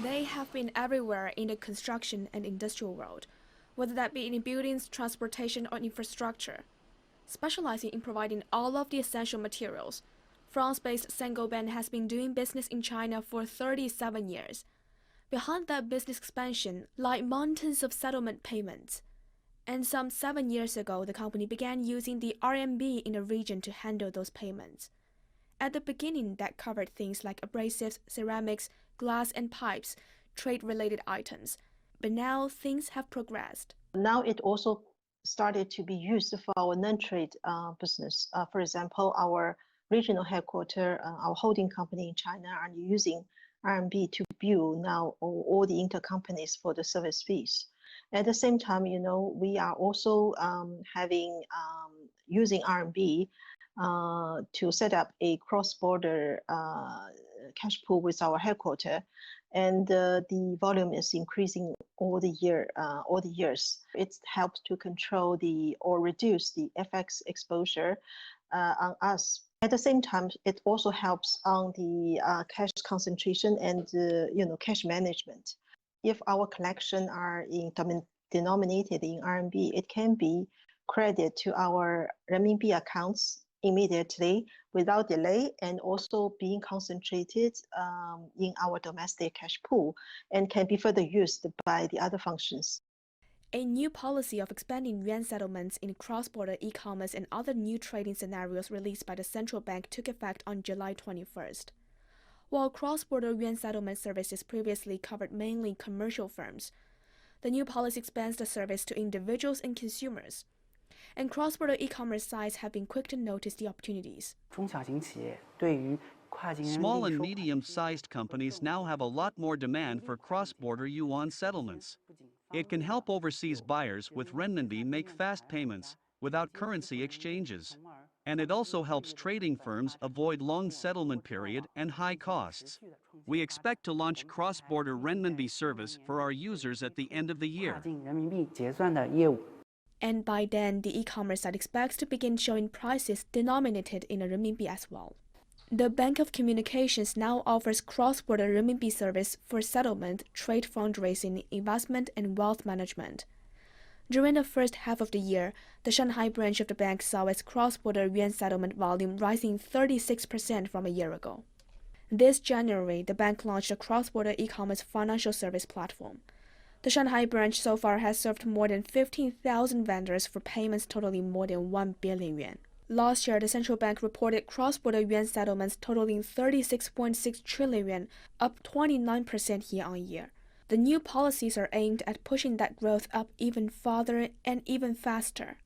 They have been everywhere in the construction and industrial world, whether that be in buildings, transportation, or infrastructure. Specializing in providing all of the essential materials, France-based Saint-Gobain has been doing business in China for 37 years. Behind that business expansion lie mountains of settlement payments. And some 7 years ago, the company began using the RMB in the region to handle those payments. At the beginning, that covered things like abrasives, ceramics, glass and pipes, trade-related items. But now things have progressed. Now it also started to be used for our non-trade business. For example, our regional headquarters, our holding company in China are using RMB to bill now all the intercompanies for the service fees. At the same time, we are also using RMB to set up a cross-border cash pool with our headquarters, and the volume is increasing all the years. It helps to control or reduce the FX exposure on us. At the same time, it also helps on the cash concentration and cash management. If our collection are denominated in RMB, it can be credited to our renminbi accounts immediately without delay, and also being concentrated in our domestic cash pool and can be further used by the other functions. A new policy of expanding yuan settlements in cross-border e-commerce and other new trading scenarios released by the central bank took effect on July 21st. While cross-border yuan settlement services previously covered mainly commercial firms, the new policy expands the service to individuals and consumers. And cross-border e-commerce sites have been quick to notice the opportunities. Small and medium-sized companies now have a lot more demand for cross-border yuan settlements. It can help overseas buyers with renminbi make fast payments without currency exchanges. And it also helps trading firms avoid long settlement period and high costs. We expect to launch cross-border renminbi service for our users at the end of the year. And by then, the e-commerce site expects to begin showing prices denominated in a renminbi as well. The Bank of Communications now offers cross-border renminbi service for settlement, trade fundraising, investment, and wealth management. During the first half of the year, the Shanghai branch of the bank saw its cross-border yuan settlement volume rising 36% from a year ago. This January, the bank launched a cross-border e-commerce financial service platform. The Shanghai branch so far has served more than 15,000 vendors for payments totaling more than 1 billion yuan. Last year, the central bank reported cross-border yuan settlements totaling 36.6 trillion yuan, up 29% year-on-year. The new policies are aimed at pushing that growth up even farther and even faster.